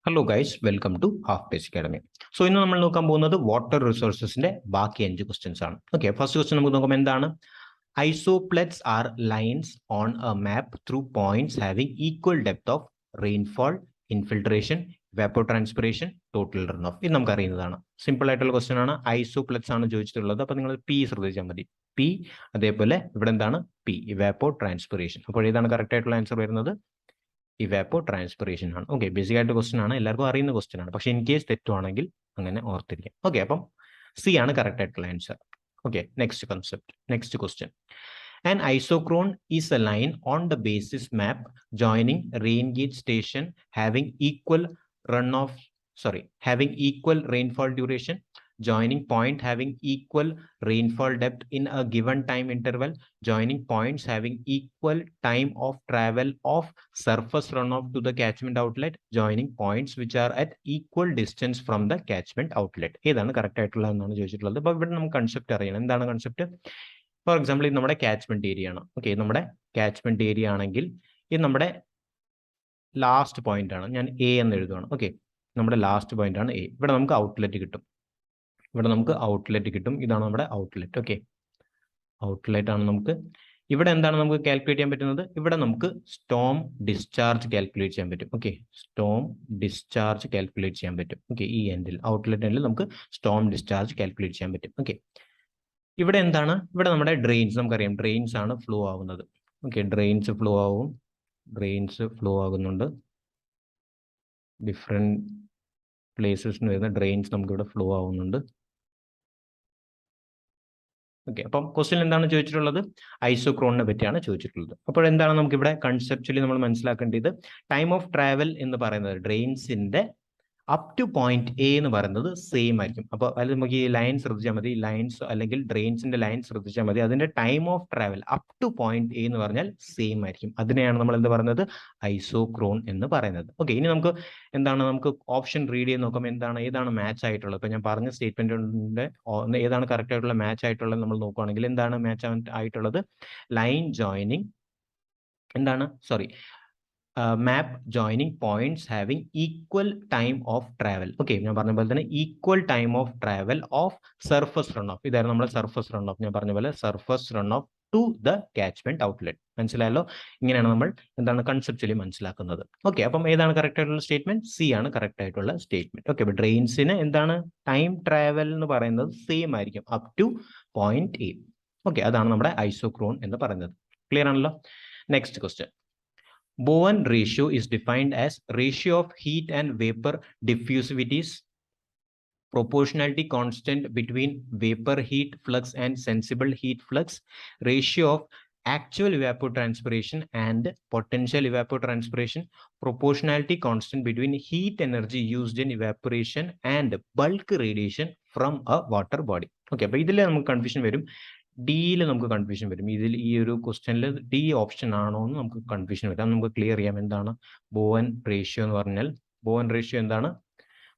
Hello guys, welcome to half page academy. So ഇന്ന് നമ്മൾ നോക്കാൻ പോകുന്നത് വാട്ടർ റിസോഴ്സസിന്റെ ബാക്കി 5 ക്വസ്റ്റ്യൻസ് ആണ്. ഓക്കെ, ഫസ്റ്റ് ക്വസ്റ്റ്യൻ നമുക്ക് നോക്കാം. എന്താണ്? Isopleths are lines on a map through points having equal depth of rainfall, infiltration, evapotranspiration, total run off. ഇത് നമുക്ക് അറിയുന്നതാണ്. സിമ്പിൾ ആയിട്ടുള്ള ക്വസ്റ്റ്യൻ ആണ്. ഐസോപ്ലെറ്റ്സ് ആണ് ചോദിച്ചിട്ടുള്ളത്. അപ്പോൾ നിങ്ങൾ പി ശ്രദ്ധിച്ചാൽ മതി. പി, അതേപോലെ ഇവിടെ എന്താണ്? പി, ഇവാപ്പോട്രാൻസ്പിറേഷൻ. അപ്പോൾ ഏതാണ് കറക്റ്റ് ആയിട്ടുള്ള ആൻസർ വരുന്നത്? ഇവാപ്പോട്രാൻസ്പിറേഷൻ ആണ്. ഓക്കെ, ബേസിക് ആയിട്ട് ക്വസ്റ്റൻ ആണ്, എല്ലാവർക്കും അറിയുന്ന ക്വസ്റ്റൻ ആണ്. പക്ഷേ ഇൻ കേസ് തെറ്റുവാണെങ്കിൽ അങ്ങനെ ഓർത്തിരിക്കാം. ഓക്കെ, അപ്പം സി ആണ് കറക്റ്റ് ആയിട്ടുള്ള answer. Okay, next concept, next question. An isochrone is a line on the basis map joining rain gauge station having equal rainfall duration, joining point having equal rainfall depth in a given time interval, joining points having equal time of travel of surface runoff to the catchment outlet, joining points which are at equal distance from the catchment outlet. ഏതാണ് correct ആയിട്ടുള്ള എന്നാണ് ചോദിച്ചിട്ടുള്ളത്. അപ്പോൾ ഇവിടെ നമുക്ക് concept അറിയണം. എന്താണ് concept? For example ഇത് നമ്മുടെ കാച്ച്മെന്റ് ഏരിയ ആണ്. ഓക്കെ, നമ്മുടെ കാച്ച്മെന്റ് ഏരിയ ആണെങ്കിൽ ഇത് നമ്മുടെ ലാസ്റ്റ് പോയിന്റ് ആണ്. ഞാൻ എ എന്ന് എഴുതുകയാണ്. ഓക്കെ, നമ്മുടെ ലാസ്റ്റ് പോയിന്റ് ആണ് എ. ഇവിടെ നമുക്ക് ഔട്ട്ലെറ്റ് കിട്ടും. ഇതാണ് നമ്മുടെ ഔട്ട്ലെറ്റ്. ഓക്കെ, ഔട്ട്ലെറ്റ് ആണ് നമുക്ക്. ഇവിടെ എന്താണ് നമുക്ക് കാൽക്കുലേറ്റ് ചെയ്യാൻ പറ്റുന്നത്? ഇവിടെ നമുക്ക് സ്റ്റോം ഡിസ്ചാർജ് കാൽക്കുലേറ്റ് ചെയ്യാൻ പറ്റും. ഓക്കെ, സ്റ്റോം ഡിസ്ചാർജ് കാൽക്കുലേറ്റ് ചെയ്യാൻ പറ്റും. ഓക്കെ, ഈ എൻഡിൽ, ഔട്ട്ലെറ്റ് എൻഡിൽ നമുക്ക് സ്റ്റോം ഡിസ്ചാർജ് കാൽക്കുലേറ്റ് ചെയ്യാൻ പറ്റും. ഓക്കെ, ഇവിടെ എന്താണ്? ഇവിടെ നമ്മുടെ ഡ്രെയിൻസ്, നമുക്കറിയാം ഡ്രെയിൻസ് ആണ് ഫ്ലോ ആവുന്നത്. ഓക്കെ, ഡ്രെയിൻസ് ഫ്ലോ ആകുന്നുണ്ട്. ഡിഫറെൻറ്റ് പ്ലേസസിന് വരുന്ന ഡ്രെയിൻസ് നമുക്കിവിടെ ഫ്ലോ ആവുന്നുണ്ട്. ഓക്കെ, അപ്പം ക്വസ്റ്റ്യൻ എന്താണ് ചോദിച്ചിട്ടുള്ളത്? ഐസോക്രോണിനെ പറ്റിയാണ് ചോദിച്ചിട്ടുള്ളത്. അപ്പോൾ എന്താണ് നമുക്കിവിടെ കൺസെപ്ച്വലി നമ്മൾ മനസ്സിലാക്കേണ്ടത്? ടൈം ഓഫ് ട്രാവൽ എന്ന് പറയുന്നത് ഡ്രെയിൻസിന്റെ അപ് ടു പോയിന്റ് എ എന്ന് പറയുന്നത് സെയിം ആയിരിക്കും. അപ്പോൾ അതിൽ നമുക്ക് ഈ ലൈൻ ശ്രദ്ധിച്ചാൽ മതി. ലൈൻസ് അല്ലെങ്കിൽ ഡ്രെയിൻസിന്റെ ലൈൻ ശ്രദ്ധിച്ചാൽ മതി. അതിന്റെ time of travel up two point A എന്ന് പറഞ്ഞാൽ സെയിം ആയിരിക്കും. അതിനെയാണ് നമ്മൾ എന്ത് പറയുന്നത്? ഐസോക്രോൺ എന്ന് പറയുന്നത്. ഓക്കെ, ഇനി നമുക്ക് എന്താണ്, നമുക്ക് ഓപ്ഷൻ റീഡ് ചെയ്ത് നോക്കാം. ഏതാണ് മാച്ച് ആയിട്ടുള്ളത്? ഇപ്പൊ ഞാൻ പറഞ്ഞ സ്റ്റേറ്റ്മെന്റിന്റെ ഏതാണ് കറക്റ്റ് ആയിട്ടുള്ള മാച്ച് ആയിട്ടുള്ളത് നമ്മൾ നോക്കുകയാണെങ്കിൽ എന്താണ് മാച്ച് ആയിട്ടുള്ളത്? Line joining map joining points having equal time of travel. Okay, ഞാൻ പറഞ്ഞ പോലെ തന്നെ equal time of travel of surface runoff. ഇതായിരുന്നു നമ്മുടെ സർഫസ് റൺ ഓഫ്. ഞാൻ പറഞ്ഞ പോലെ surface run of two the catchment outlet. മനസ്സിലായല്ലോ? ഇങ്ങനെയാണ് നമ്മൾ എന്താണ് കൺസെപ്ച്വലി മനസ്സിലാക്കുന്നത്. ഓക്കെ, അപ്പം ഏതാണ് കറക്റ്റ് ആയിട്ടുള്ള സ്റ്റേറ്റ്മെന്റ്? സി ആണ് കറക്റ്റ് ആയിട്ടുള്ള സ്റ്റേറ്റ്മെന്റ്. ഓക്കെ, അപ്പോൾ ഡ്രെയിൻസിന് എന്താണ് ടൈം ട്രാവൽ എന്ന് പറയുന്നത് സെയിം ആയിരിക്കും up two point A. Okay, അതാണ് നമ്മുടെ ഐസോക്രോൺ എന്ന് പറയുന്നത്. ക്ലിയർ ആണല്ലോ? Next question. Bowen ratio is defined as ratio of heat and vapor diffusivities, proportionality constant between vapor heat flux and sensible heat flux, ratio of actual evapotranspiration and potential evapotranspiration, proportionality constant between heat energy used in evaporation and bulk radiation from a water body. Okay, അപ്പോൾ ഇതിൽ നമുക്ക് confusion വരും. ഡിയിൽ നമുക്ക് confusion വരും. ഇതിൽ ഈ ഒരു ക്വസ്റ്റ്യനിൽ ഡി ഓപ്ഷൻ ആണോ എന്ന് നമുക്ക് കൺഫ്യൂഷൻ വരും. നമുക്ക് ക്ലിയർ ചെയ്യാം. എന്താണ് ബോവൻ റേഷ്യോ എന്ന് പറഞ്ഞാൽ? ബോവൻ റേഷ്യോ എന്താണ്?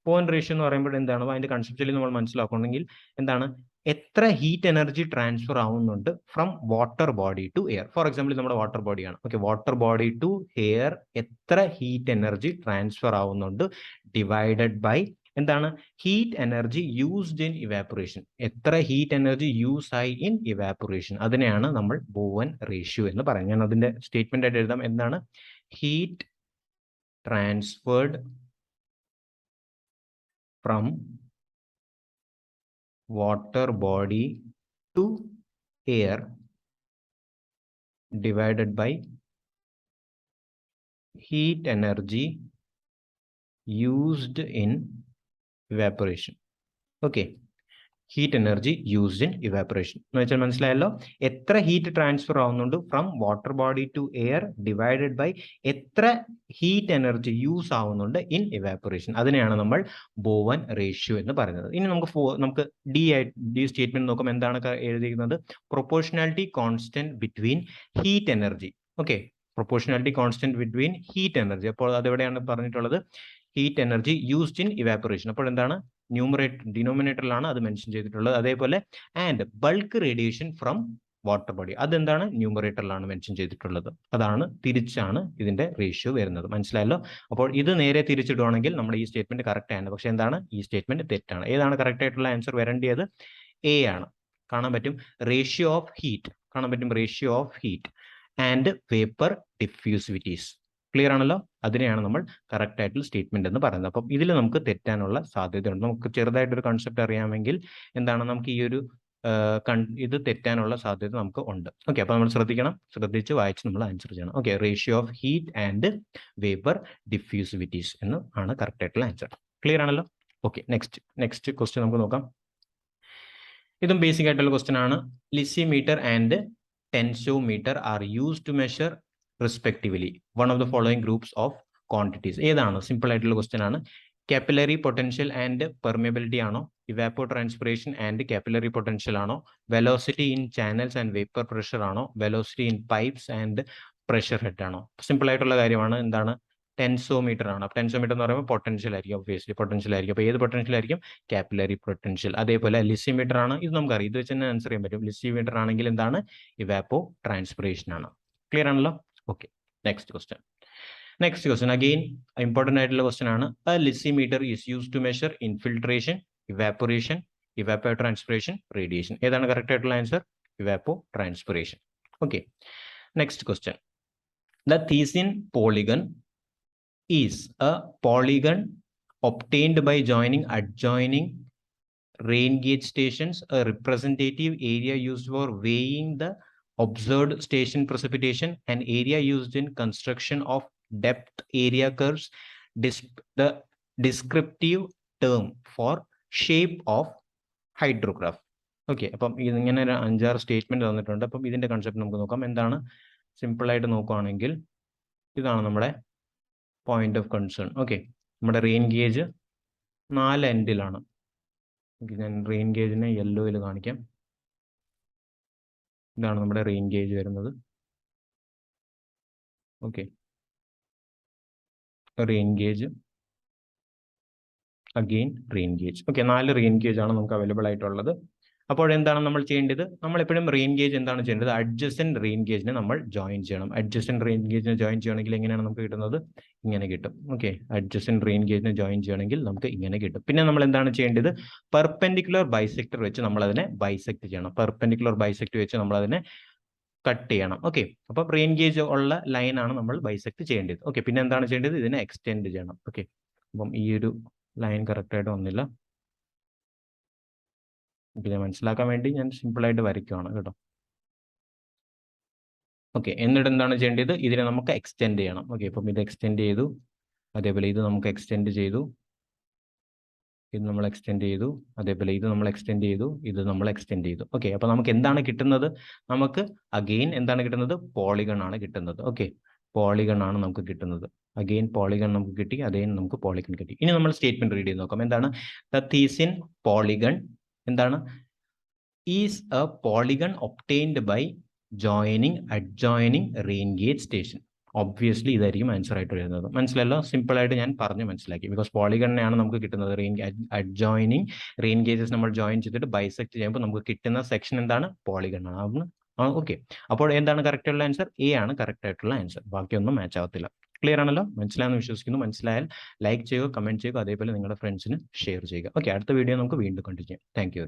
ബോവൻ റേഷ്യോ എന്ന് പറയുമ്പോൾ എന്താണ് അതിന്റെ കൺസെപ്ച്വലി നമ്മൾ മനസ്സിലാക്കണമെങ്കിൽ എന്താണ്, എത്ര ഹീറ്റ് എനർജി ട്രാൻസ്ഫർ ആവുന്നുണ്ട് from water body to air. For example നമ്മുടെ വാട്ടർ ബോഡിയാണ്. Okay, water body to air എത്ര ഹീറ്റ് എനർജി ട്രാൻസ്ഫർ ആവുന്നുണ്ട് ഡിവൈഡഡ് ബൈ എന്താണ് heat energy used in evaporation. എത്ര ഹീറ്റ് എനർജി യൂസ് ആയി ഇൻ ഇവാപറേഷൻ, അതിനെയാണ് നമ്മൾ ബോവൻ റേഷ്യോ എന്ന് പറയുന്നത്. ഞാൻ അതിന്റെ സ്റ്റേറ്റ്മെന്റ് ആയിട്ട് എഴുതാം. എന്താണ്? Heat transferred from water body to air divided by heat energy used in evaporation. Okay, heat energy used in evaporation എന്ന് വെച്ചാൽ മനസ്സിലായല്ലോ? എത്ര ഹീറ്റ് ട്രാൻസ്ഫർ ആവുന്നുണ്ട് from water body to air divided by എത്ര ഹീറ്റ് എനർജി യൂസ് ആവുന്നുണ്ട് in evaporation. അതിനെയാണ് നമ്മൾ Bowen ratio എന്ന് പറയുന്നത്. ഇനി നമുക്ക് ഡി സ്റ്റേറ്റ്മെന്റ് നോക്കാം. എന്താണ് എഴുതിയിരിക്കുന്നത്? Proportionality constant between heat energy. Okay, proportionality constant between heat energy. അപ്പോൾ അതെവിടെയാണ് പറഞ്ഞിട്ടുള്ളത്? Heat energy used in evaporation. അപ്പോൾ എന്താണ്? ഡിനോമിനേറ്ററിലാണ് അത് മെൻഷൻ ചെയ്തിട്ടുള്ളത്. അതേപോലെ and bulk radiation from water body. അതെന്താണ് ന്യൂമറേറ്ററിലാണ് മെൻഷൻ ചെയ്തിട്ടുള്ളത്. അതാണ് തിരിച്ചാണ് ഇതിന്റെ റേഷ്യോ വരുന്നത്. മനസ്സിലായല്ലോ? അപ്പോൾ ഇത് നേരെ തിരിച്ചിടുവാണെങ്കിൽ നമ്മുടെ ഈ സ്റ്റേറ്റ്മെന്റ് കറക്റ്റ് ആണ്. പക്ഷെ എന്താണ് ഈ സ്റ്റേറ്റ്മെന്റ് തെറ്റാണ്. ഏതാണ് കറക്റ്റ് ആയിട്ടുള്ള ആൻസർ വരേണ്ടത്? എ ആണ്. കാണാൻ പറ്റും റേഷ്യോ ഓഫ് ഹീറ്റ്, കാണാൻ പറ്റും ratio of heat and vapour diffusivities. Clear ആണല്ലോ? അതിനെയാണ് നമ്മൾ കറക്റ്റ് ആയിട്ടുള്ള സ്റ്റേറ്റ്മെന്റ് എന്ന് പറയുന്നത്. അപ്പം ഇതിൽ നമുക്ക് തെറ്റാനുള്ള സാധ്യതയുണ്ട്. നമുക്ക് ചെറുതായിട്ടൊരു കൺസെപ്റ്റ് അറിയാമെങ്കിൽ എന്താണ് നമുക്ക് ഈ ഒരു ഇത് തെറ്റാനുള്ള സാധ്യത നമുക്ക് ഉണ്ട്. ഓക്കെ, അപ്പൊ നമ്മൾ ശ്രദ്ധിക്കണം, ശ്രദ്ധിച്ച് വായിച്ച് നമ്മൾ ആൻസർ ചെയ്യണം. Okay, ratio of heat and vapour diffusivities എന്ന് ആണ് കറക്റ്റ് ആയിട്ടുള്ള ആൻസർ. ക്ലിയർ ആണല്ലോ? ഓക്കെ, നെക്സ്റ്റ് ക്വസ്റ്റ്യൻ നമുക്ക് നോക്കാം. ഇതും ബേസിക് ആയിട്ടുള്ള ക്വസ്റ്റ്യൻ ആണ്. Lysimeter and tensiometer are used to measure respectively one of the following groups of quantities. ഏതാണ്? സിമ്പിൾ ആയിട്ടുള്ള ക്വസ്റ്റ്യൻ ആണ്. കാപ്പിലറി പൊട്ടൻഷ്യൽ ആൻഡ് പെർമിയബിലിറ്റി ആണോ? Evapotranspiration and capillary potential ആണോ? Velocity in channels and vapour pressure ആണോ? Velocity in pipes and pressure head ആണോ? Simple ആയിട്ടുള്ള കാര്യമാണ്. എന്താണ്? ടെൻസോമീറ്റർ ആണ്. ടെൻസോമീറ്റർ എന്ന് പറയുമ്പോൾ പൊട്ടൻഷ്യൽ ആയിരിക്കും, ഒബ്വിയസ്ലി പൊട്ടൻഷ്യൽ ആയിരിക്കും. അപ്പോൾ ഏത് പൊട്ടൻഷ്യൽ ആയിരിക്കും? Capillary potential. അതേപോലെ ലിസിമീറ്റർ ആണ്. ഇത് നമുക്കറിയാം, ഇത് വെച്ച് തന്നെ ആൻസർ ചെയ്യാൻ പറ്റും. ലിസിമീറ്റർ ആണെങ്കിൽ എന്താണ്? ഇവാപ്പോ ട്രാൻസ്പിറേഷൻ ആണ്. ക്ലിയർ ആണല്ലോ? Okay, next question. Again important ആയിട്ടുള്ള ക്വസ്റ്റ്യൻ ആണ്. A lysimeter is used to measure infiltration, evaporation, evapotranspiration, radiation. ഏതാണ് കറക്റ്റ് ആയിട്ടുള്ള answer? Evapotranspiration. Okay, next question. The Thiessen polygon is a polygon obtained by joining adjoining rain gauge stations, a representative area used for weighing the observed station precipitation, an area used in construction of depth area curves, the descriptive term for shape of hydrograph. Okay, അപ്പം ഇതിങ്ങനെ ഒരു 5-6 statement തന്നിട്ടുണ്ട്. അപ്പം ഇതിന്റെ concept നമുക്ക് നോക്കാം. എന്താണ്? Simple ആയിട്ട് നോക്കുകയാണെങ്കിൽ ഇതാണ് നമ്മുടെ പോയിന്റ് ഓഫ് കൺസേൺ. ഓക്കെ, നമ്മുടെ റെയിൻ ഗേജ് 4 എൻഡിലാണ്. ഞാൻ റെയിൻ ഗേജിനെ യെല്ലോയിൽ കാണിക്കാം. ഇതാണ് നമ്മുടെ റെയിൻ ഗേജ് വരുന്നത്. Okay, rain gauge, again rain gauge. Okay, 4 rain gauge ആണ് നമുക്ക് അവൈലബിൾ ആയിട്ടുള്ളത്. അപ്പോൾ എന്താണ് നമ്മൾ ചെയ്യേണ്ടത്? നമ്മൾ എപ്പോഴും റെയിൻ ഗേജ് എന്താണ് ചെയ്യേണ്ടത്? അഡ്ജസ്റ്റന്റ് റെയിൻ ഗേജിനെ നമ്മൾ ജോയിൻ ചെയ്യണം. അഡ്ജസ്റ്റന്റ് റെയിൻ ഗേജിനെ ജോയിൻ ചെയ്യണമെങ്കിൽ എങ്ങനെയാണ് നമുക്ക് കിട്ടുന്നത്? ഇങ്ങനെ കിട്ടും. ഓക്കെ, അഡ്ജസ്റ്റന്റ് റെയിൻ ഗേജിനെ ജോയിൻ ചെയ്യണമെങ്കിൽ നമുക്ക് ഇങ്ങനെ കിട്ടും. പിന്നെ നമ്മൾ എന്താണ് ചെയ്യേണ്ടത്? പെർപെൻഡിക്കുലർ ബൈസെക്ടർ വെച്ച് നമ്മൾ അതിനെ ബൈസെക്ട് ചെയ്യണം. പെർപെൻഡിക്കുലർ ബൈസെക്ട് വെച്ച് നമ്മൾ അതിനെ കട്ട് ചെയ്യണം. ഓക്കെ, അപ്പം റെയിൻ ഗേജ് ഉള്ള ലൈനാണ് നമ്മൾ ബൈസെക്ട് ചെയ്യേണ്ടത്. ഓക്കെ, പിന്നെ എന്താണ് ചെയ്യേണ്ടത്? ഇതിനെ എക്സ്റ്റെൻഡ് ചെയ്യണം. ഓക്കെ, അപ്പം ഈ ഒരു ലൈൻ കറക്റ്റായിട്ട് വന്നില്ല. ഞാൻ മനസ്സിലാക്കാൻ വേണ്ടി ഞാൻ സിമ്പിളായിട്ട് വരയ്ക്കുകയാണ് കേട്ടോ. ഓക്കെ, എന്നിട്ട് എന്താണ് ചെയ്യേണ്ടത്? ഇതിനെ നമുക്ക് എക്സ്റ്റെൻഡ് ചെയ്യണം. ഓക്കെ, അപ്പം ഇത് എക്സ്റ്റെൻഡ് ചെയ്തു. അതേപോലെ ഇത് നമുക്ക് എക്സ്റ്റെൻഡ് ചെയ്തു. ഇത് നമ്മൾ എക്സ്റ്റെൻഡ് ചെയ്തു. അതേപോലെ ഇത് നമ്മൾ എക്സ്റ്റെൻഡ് ചെയ്തു. ഇത് നമ്മൾ എക്സ്റ്റെൻഡ് ചെയ്തു. ഓക്കെ, അപ്പോൾ നമുക്ക് എന്താണ് കിട്ടുന്നത്? നമുക്ക് അഗെയിൻ എന്താണ് കിട്ടുന്നത്? പോളിഗൺ ആണ് കിട്ടുന്നത്. ഓക്കെ, പോളിഗൺ ആണ് നമുക്ക് കിട്ടുന്നത്. അഗെയിൻ പോളിഗൺ നമുക്ക് കിട്ടി. അഗെയിൻ നമുക്ക് പോളിഗൺ കിട്ടി. ഇനി നമ്മൾ സ്റ്റേറ്റ്മെന്റ് റീഡ് ചെയ്ത് നോക്കാം. എന്താണ്? ദ തീസിൻ പോളിഗൺ എന്താണ്? Is a polygon obtained by joining adjoining rain gauge station. Obviously ഇതായിരിക്കും ആൻസർ ആയിട്ട് വരുന്നത്. മനസ്സിലല്ലോ? സിമ്പിൾ ആയിട്ട് ഞാൻ പറഞ്ഞു മനസ്സിലാക്കി. ബിക്കോസ് പോളിഗണിനെയാണ് നമുക്ക് കിട്ടുന്നത്. അഡ്ജോയിനിങ് റെയിൻ ഗേജസ് നമ്മൾ ജോയിൻ ചെയ്തിട്ട് ബൈസെക്ട് ചെയ്യുമ്പോൾ നമുക്ക് കിട്ടുന്ന സെക്ഷൻ എന്താണ്? പോളിഗൺ ആണ്. ഓക്കെ, അപ്പോൾ എന്താണ് കറക്റ്റ് ആയിട്ടുള്ള ആൻസർ? എ ആണ് കറക്റ്റ് ആയിട്ടുള്ള ആൻസർ. ബാക്കിയൊന്നും മാച്ച് ആവത്തില്ല. ക്ലിയർ ആണല്ലോ? മനസ്സിലായെന്ന് വിശ്വസിക്കുന്നു. മനസ്സിലായാൽ ലൈക്ക് ചെയ്യുക, കമന്റ് ചെയ്യുക, അതേപോലെ നിങ്ങളുടെ ഫ്രണ്ട്സിന് ഷെയർ ചെയ്യുക. ഓക്കെ, അടുത്ത വീഡിയോ നമുക്ക് വീണ്ടും കണ്ടിന്യൂ ചെയ്യാം. Thank you.